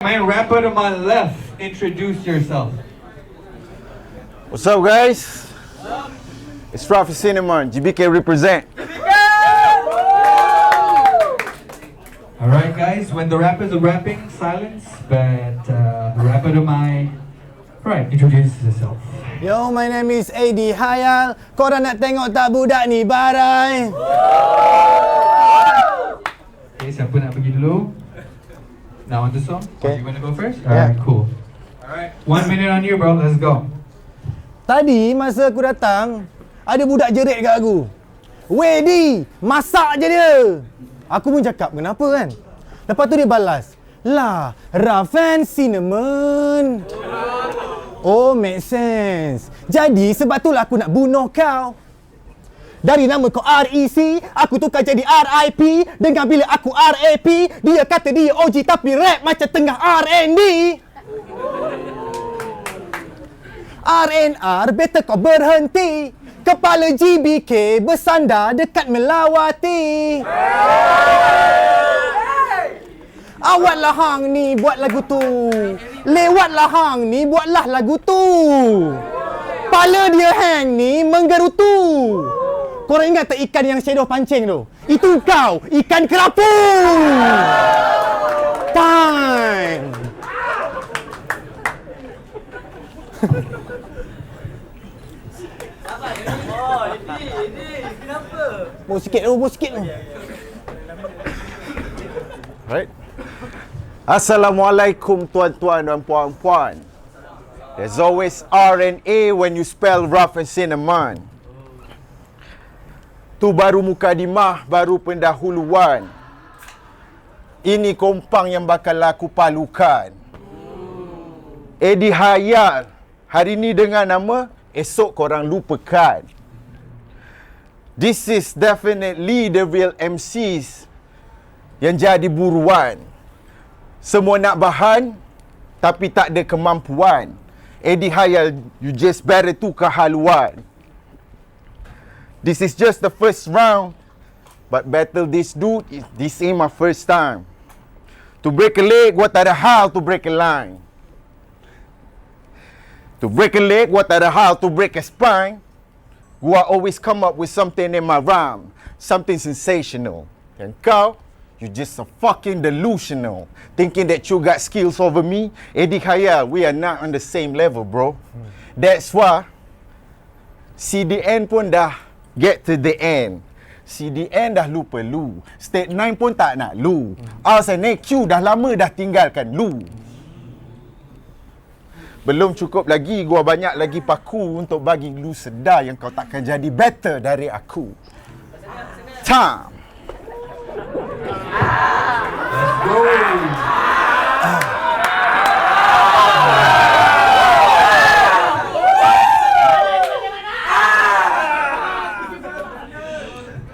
My rapper to my left, introduce yourself. What's up, guys? It's Rafi Cinnamon, GBK represent. Alright guys, when the rappers are rapping, silence, but the rapper to my right, introduce yourself. Yo, my name is AD Hayal. Korang nak tengok tak budak ni barai? Okay, siapa nak pergi dulu? Now on the song? Okay. You wanna go first? Yeah. Alright, cool. Alright, 1 minute on you bro, let's go. Tadi masa aku datang, ada budak jerit kat aku. Wedi, masak je dia. Aku pun cakap, kenapa kan? Lepas tu dia balas, lah, Rafen Cinnamon. Oh, make sense. Jadi sebab itulah aku nak bunuh kau. Dari nama kau REC, aku tukar jadi RIP. Dengan bila aku RAP, dia kata dia OG tapi rap macam tengah R&D. RNR, better kau berhenti. Kepala GBK bersandar dekat Melawati. Awatlah hang ni buat lagu tu. Lewatlah hang ni buatlah lagu tu. Pala dia hang ni menggerutu. Korang ingat tak ikan yang Shadow pancing tu? Itu kau, ikan kerapu. Time. Bawa sikit tu, bawa sikit tu. Right? Assalamualaikum tuan-tuan dan puan-puan. There's always R&A when you spell rough and cinnamon. Tu baru mukadimah, baru pendahuluan. Ini kompang yang bakal aku palukan. Edi Hayal, hari ni dengan nama, esok korang lupakan. This is definitely the real MCs yang jadi buruan. Semua nak bahan, tapi tak ada kemampuan. Edi Hayal, you just better tukar haluan. This is just the first round, but battle this dude, this ain't my first time. To break a leg, what ada hal to break a line. To break a leg, what ada hal to break a spine. Gua always come up with something in my rhyme, something sensational. And kau, you just a fucking delusional. Thinking that you got skills over me. Edi Hayal, we are not on the same level, bro. That's why CDN pun dah get to the end. CDN dah lupa lu. State 9 pun tak nak lu. Ars and AQ dah lama dah tinggalkan lu. Belum cukup lagi, gua banyak lagi paku untuk bagi lu sedar yang kau takkan jadi better dari aku. Time. Let's go.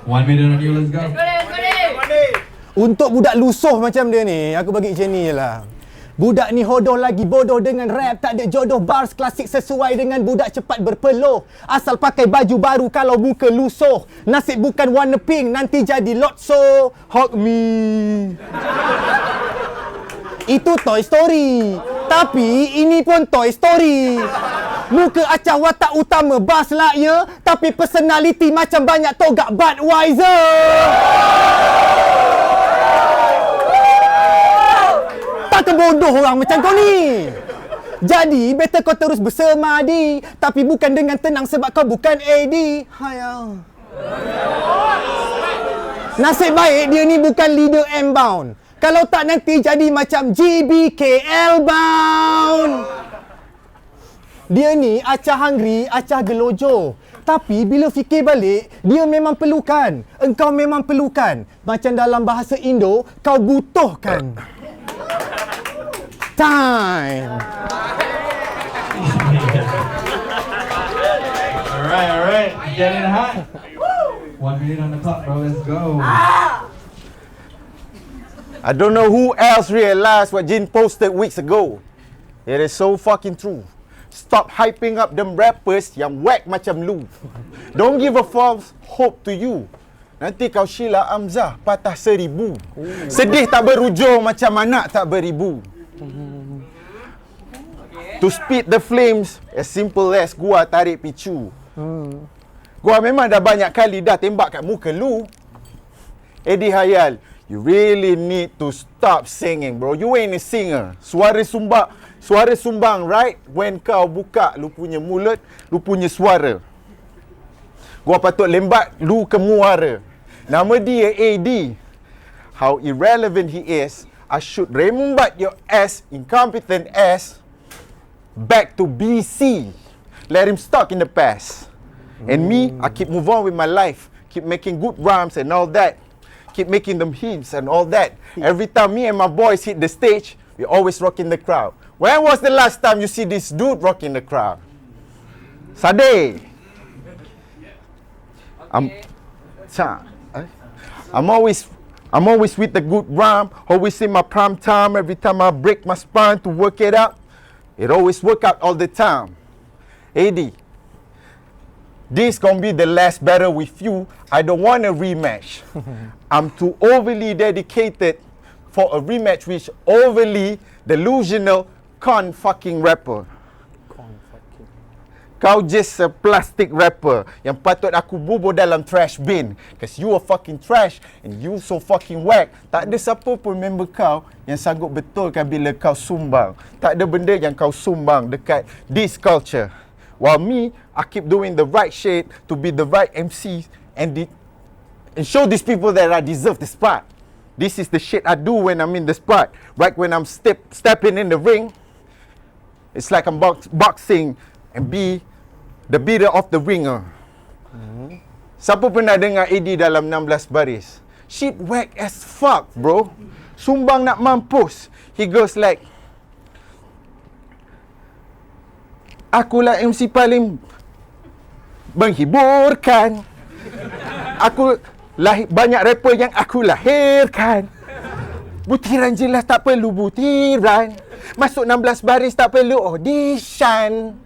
One minute on you, let's go. Untuk budak lusuh macam dia ni, aku bagi macam ni je lah. Budak ni hodoh lagi bodoh dengan rap, tak ada jodoh. Bars klasik sesuai dengan budak cepat berpeluh. Asal pakai baju baru kalau muka lusuh. Nasib bukan warna pink, nanti jadi lotso. Hug me. Itu Toy Story. Tapi ini pun Toy Story. Muka acah watak utama Buzz Lightyear, tapi personality macam banyak togak Budweiser. Tak bodoh orang macam kau ni. Jadi better kau terus bersemadi, tapi bukan dengan tenang sebab kau bukan AD Hayal. Nasib baik dia ni bukan leader M-bound. Kalau tak nanti jadi macam GBK L-bound. Dia ni acah hungry, acah gelojo. Tapi bila fikir balik, dia memang perlukan. Engkau memang perlukan. Macam dalam bahasa Indo, kau butuhkan. Time. Alright. Getting hot. 1 minute on the clock, bro. Let's go. I don't know who else realized what Jin posted weeks ago. It is so fucking true. Stop hyping up them rappers yang whack macam lu. Don't give a false hope to you. Nanti kau Sheila Amzah patah 1000. Sedih tak berujung macam anak tak beribu. To speed the flames, as simple as gua tarik picu. Gua memang dah banyak kali dah tembak kat muka lu. Eddie Hayal, you really need to stop singing, bro. You ain't a singer. Suara sumbang, right? When kau buka lu punya mulut, lu punya suara. Gua patut lembat lu ke muara. Nama dia AD. How irrelevant he is. I should rembat your ass, incompetent ass, back to BC. Let him stuck in the past. And me, I keep move on with my life. Keep making good rhymes and all that. Keep making them hits and all that. Every time me and my boys hit the stage, we always rocking the crowd. When was the last time you see this dude rocking the crowd? Sade. I'm always with the good rhyme. Always in my prime time. Every time I break my spine to work it out, it always work out all the time. AD, this gonna be the last battle with you. I don't want a rematch. I'm too overly dedicated for a rematch with overly delusional fucking rapper. Kau just a plastic rapper yang patut aku bubur dalam trash bin. Cause you a fucking trash and you so fucking whack. Tak ada siapa pun member kau yang sanggup betulkan bila kau sumbang. Tak ada benda yang kau sumbang dekat this culture. While me, I keep doing the right shit to be the right MC and show these people that I deserve the spot. This is the shit I do when I'm in the spot. Right when I'm stepping in the ring, it's like I'm boxing and be the beater of the ringer. Siapa pernah dengar AD dalam 16 baris? Shit whack as fuck, bro. Sumbang nak mampus. He goes like, akulah MC paling menghiburkan. Banyak rapper yang aku lahirkan. Butiran jelas tak perlu butiran. Masuk 16 baris tak perlu audition.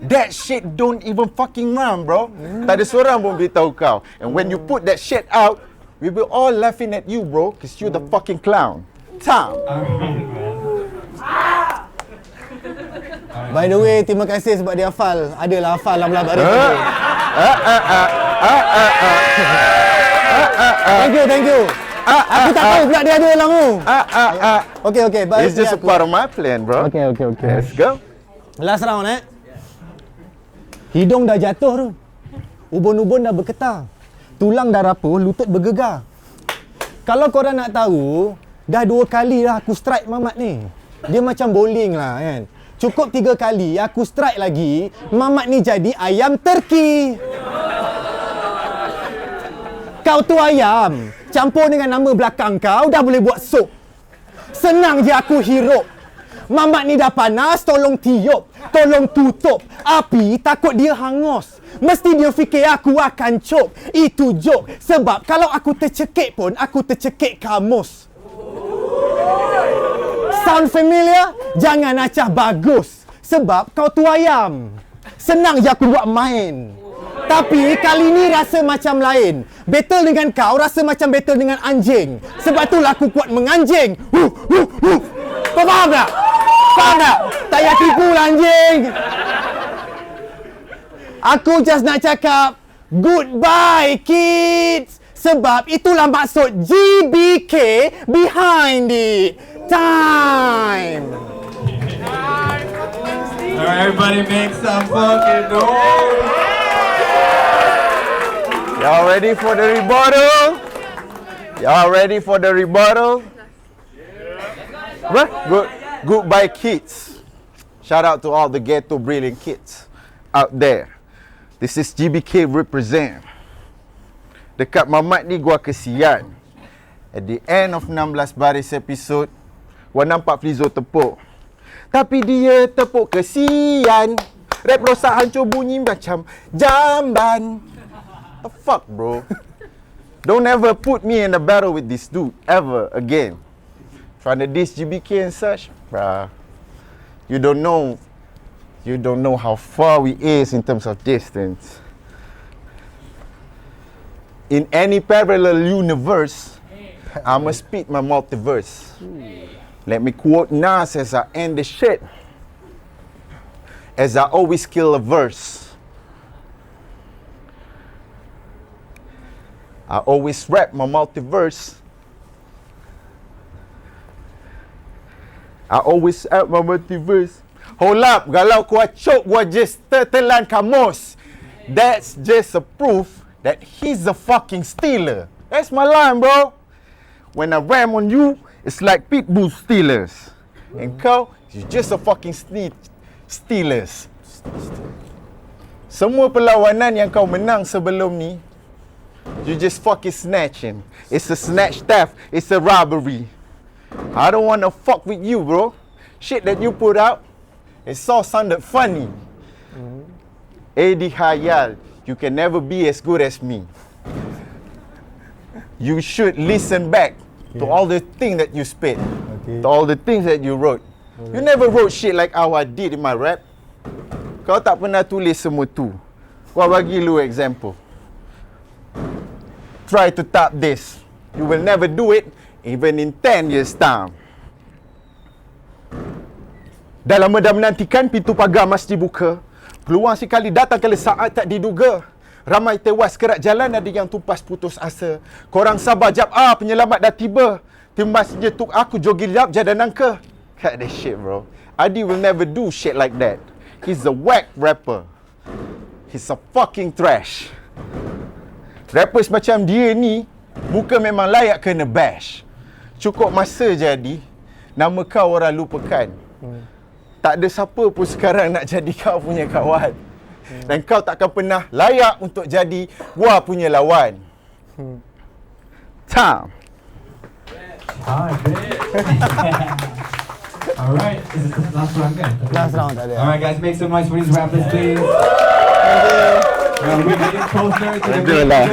That shit don't even fucking rhyme, bro. Tak ada seorang pun beritahu kau. And when you put that shit out, we will all laughing at you, bro. Cause you the fucking clown. Tom. By the way, terima kasih sebab dia hafal. Adalah hafal 16 baris. Thank you. Aku tak tahu pula dia ada dalam tu. Okay. It's just a part of my plan, bro. Okay. Let's go. Last round, Hidung dah jatuh tu. Ubun-ubun dah bergetar. Tulang dah rapuh, lutut bergegar. Kalau korang nak tahu, dah 2 kali dah aku strike Mamat ni. Dia macam bowling lah kan. Cukup 3 kali aku strike lagi, Mamat ni jadi ayam terki. Kau tu ayam, campur dengan nama belakang kau dah boleh buat sup. Senang je aku hirup. Mamat ni dah panas, tolong tiup, tolong tutup. Api takut dia hangus. Mesti dia fikir aku akan cok. Itu joke. Sebab kalau aku tercekik pun, aku tercekik kamus. Sound familiar? Jangan acah bagus. Sebab kau tu ayam. Senang je aku buat main. Tapi kali ni rasa macam lain. Battle dengan kau rasa macam battle dengan anjing. Sebab itulah aku kuat menganjing. Kau faham tak? Faham tak? Tak payah tipu lah anjing. Aku just nak cakap goodbye kids. Sebab itulah maksud GBK behind it. Time. Alright, everybody make some fucking noise. Y'all ready for the rebuttal? Y'all ready for the rebuttal? What? Goodbye kids. Shout out to all the ghetto brilliant kids out there. This is GBK represent. Dekat Mamat ni gua kesian. At the end of 16 baris episode, gua nampak Flizzo tepuk. Tapi dia tepuk kesian. Rap rosak hancur bunyi macam jamban. The fuck, bro? Don't ever put me in a battle with this dude ever again. Trying to diss GBK and such, bruh. You don't know how far we is in terms of distance. In any parallel universe, I'ma spit my multiverse. Let me quote Nas as I end the shit. As I always kill a verse. I always rap my multiverse. I always rap my multiverse. Hold up, kalau kau acok gua just tertelan kamus. That's just a proof that he's a fucking stealer. That's my line, bro. When I ram on you, it's like pitbull stealers. And kau, you just a fucking stealers. Semua perlawanan yang kau menang sebelum ni, you just fucking snatching. It's a snatch theft. It's a robbery. I don't wanna fuck with you, bro. Shit that you put out, it all sounded funny. Eddie Hayal, you can never be as good as me. You should listen back to all the things that you spit, to all the things that you wrote. You never wrote shit like how I did in my rap. Kau tak pernah tulis semua tu. Gua bagi lu example. Try to top this. You will never do it even in 10 years time. Dah lama dah menantikan pintu pagar masjid buka. Peluang sekali datang kala saat tak diduga. Ramai tewas kerak jalan, ada yang tumpas putus asa. Korang sabar jap, penyelamat dah tiba. Tim masjid tuk aku jogi lap jadan angka. Cut that shit, bro. Adi will never do shit like that. He's a whack rapper. He's a fucking trash. Rappers macam dia ni, muka memang layak kena bash. Cukup masa jadi, nama kau orang lupakan. Tak ada siapa pun sekarang nak jadi kau punya kawan. Dan kau takkan pernah layak untuk jadi gua punya lawan. Time. Alright, is it the last round again? Last round tak ada. Alright guys, make some noise for these rappers please. Well, we're getting closer to the main event.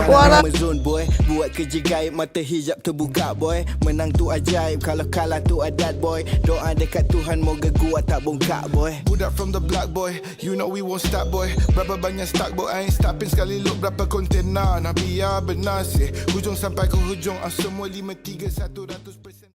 Amazon boy, buat kerja gaib, mata hijab terbuka boy. Menang tu ajaib, kalau kalah tu adat boy. Doa dekat Tuhan, moga gua tak bongkak boy. Budak from the block boy, you know we won't stop boy. Berapa banyak stock boy, I ain't stopping. Sekali load berapa kontainer, nak biar benar sih. Hujung sampai ke hujung, semua 5-3-100%.